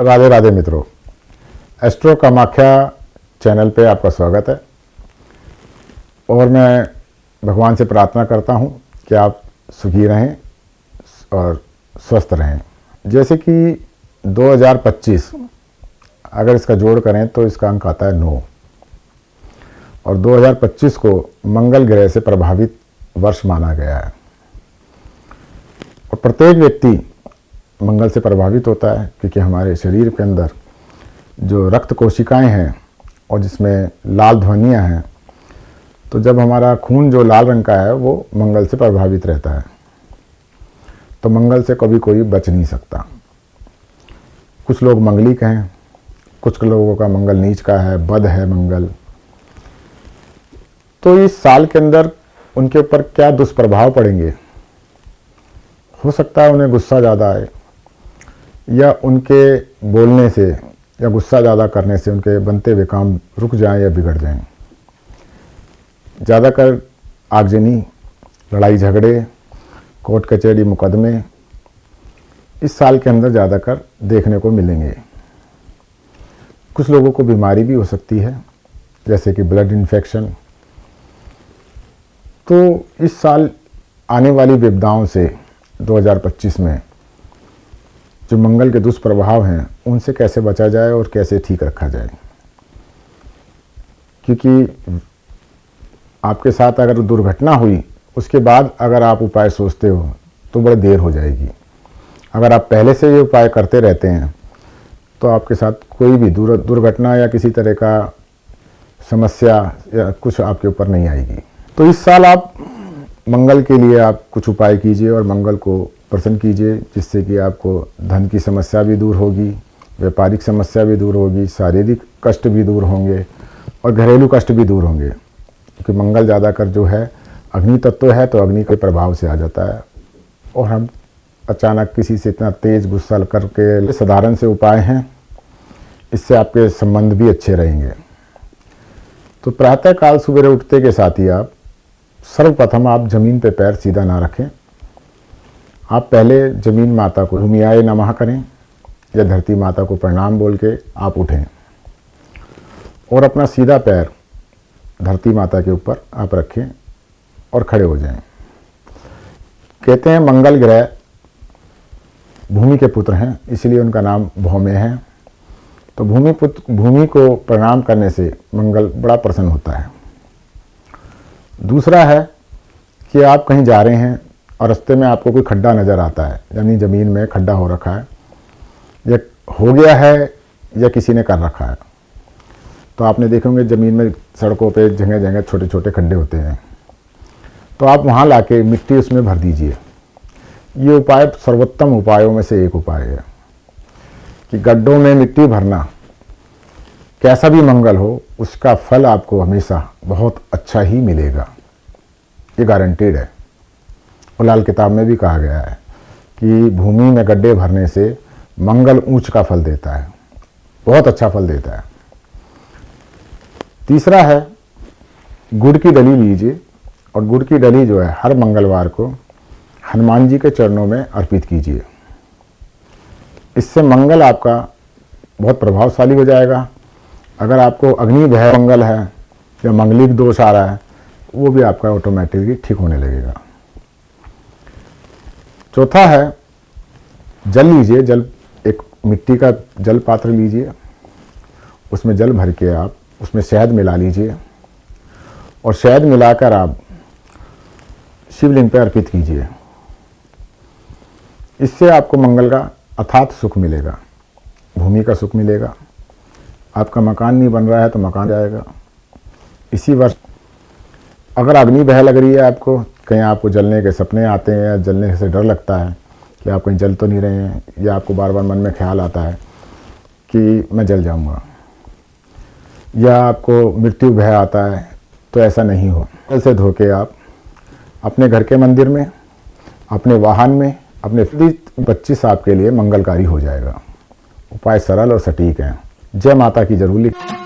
राधे राधे मित्रों, astro Kamakhya channel पे आपका स्वागत है। और मैं भगवान से प्रार्थना करता हूँ कि आप सुखी रहें और स्वस्थ रहें। जैसे कि 2025 अगर इसका जोड़ करें तो इसका अंक आता है 9 और 2025 को मंगल ग्रह से प्रभावित वर्ष माना गया है। और प्रत्येक व्यक्ति मंगल से प्रभावित होता है क्योंकि हमारे शरीर के अंदर जो रक्त कोशिकाएं हैं और जिसमें लाल ध्वनियाँ हैं, तो जब हमारा खून जो लाल रंग का है वो मंगल से प्रभावित रहता है, तो मंगल से कभी कोई बच नहीं सकता। कुछ लोग मंगलिक हैं, कुछ लोगों का मंगल नीच का है, बद है मंगल। तो इस साल के अंदर उनके ऊपर क्या दुष्प्रभाव पड़ेंगे। हो सकता है उन्हें गुस्सा ज़्यादा आए, या उनके बोलने से या गुस्सा ज़्यादा करने से उनके बनते हुए काम रुक जाएं या बिगड़ जाएं। ज़्यादातर आगजनी, लड़ाई झगड़े, कोर्ट कचहरी मुकदमे इस साल के अंदर ज़्यादातर देखने को मिलेंगे। कुछ लोगों को बीमारी भी हो सकती है, जैसे कि ब्लड इन्फेक्शन। तो इस साल आने वाली विपदाओं से 2025 में जो मंगल के दुष्प्रभाव हैं उनसे कैसे बचा जाए और कैसे ठीक रखा जाए। क्योंकि आपके साथ अगर दुर्घटना हुई, उसके बाद अगर आप उपाय सोचते हो तो बड़ी देर हो जाएगी। अगर आप पहले से ये उपाय करते रहते हैं तो आपके साथ कोई भी दुर्घटना या किसी तरह का समस्या या कुछ आपके ऊपर नहीं आएगी। तो इस साल आप मंगल के लिए आप कुछ उपाय कीजिए और मंगल को प्रसन्न कीजिए, जिससे कि आपको धन की समस्या भी दूर होगी, व्यापारिक समस्या भी दूर होगी, शारीरिक कष्ट भी दूर होंगे और घरेलू कष्ट भी दूर होंगे। क्योंकि मंगल ज़्यादातर जो है अग्नि तत्व है, तो अग्नि के प्रभाव से आ जाता है। और हम अचानक किसी से इतना तेज गुस्सा करके साधारण से उपाय हैं, इससे आपके संबंध भी अच्छे रहेंगे। तो प्रातःकाल सुबह उठते के साथ ही आप सर्वप्रथम आप जमीन पे पैर सीधा ना रखें। आप पहले जमीन माता को भूमियाय नमः करें या धरती माता को प्रणाम बोल के आप उठें और अपना सीधा पैर धरती माता के ऊपर आप रखें और खड़े हो जाएं। कहते हैं मंगल ग्रह भूमि के पुत्र हैं, इसलिए उनका नाम भौम्य है। तो भूमि को प्रणाम करने से मंगल बड़ा प्रसन्न होता है। दूसरा है कि आप कहीं जा रहे हैं और रास्ते में आपको कोई खड्डा नज़र आता है, यानी ज़मीन में खड्डा हो रखा है, या हो गया है या किसी ने कर रखा है। तो आपने देखे होंगे ज़मीन में सड़कों पे जगह जगह छोटे छोटे खड्डे होते हैं, तो आप वहाँ लाके मिट्टी उसमें भर दीजिए। ये उपाय सर्वोत्तम उपायों में से एक उपाय है कि गड्ढों में मिट्टी भरना, कैसा भी मंगल हो उसका फल आपको हमेशा बहुत अच्छा ही मिलेगा, ये गारंटीड है। और लाल किताब में भी कहा गया है कि भूमि में गड्ढे भरने से मंगल ऊंच का फल देता है, बहुत अच्छा फल देता है। तीसरा है गुड़ की डली लीजिए, और गुड़ की डली जो है हर मंगलवार को हनुमान जी के चरणों में अर्पित कीजिए। इससे मंगल आपका बहुत प्रभावशाली हो जाएगा। अगर आपको अग्नि भय मंगल है या मंगलिक दोष आ रहा है, वो भी आपका ऑटोमेटिकली ठीक होने लगेगा। चौथा है जल लीजिए। जल, एक मिट्टी का जल पात्र लीजिए, उसमें जल भर के आप उसमें शहद मिला लीजिए और शहद मिलाकर आप शिवलिंग पर अर्पित कीजिए। इससे आपको मंगल का अथात सुख मिलेगा, भूमि का सुख मिलेगा। आपका मकान नहीं बन रहा है तो मकान जाएगा। इसी वर्ष अगर अग्नि भय लग रही है आपको, कहीं आपको जलने के सपने आते हैं या जलने से डर लगता है कि आप कहीं जल तो नहीं रहे हैं, या आपको बार बार मन में ख्याल आता है कि मैं जल जाऊंगा, या आपको मृत्यु भय आता है, तो ऐसा नहीं हो। जल से धो के आप अपने घर के मंदिर में, अपने वाहन में, अपने 25 आपके लिए मंगलकारी हो जाएगा। उपाय सरल और सटीक हैं। जय माता की जरूर लिखें।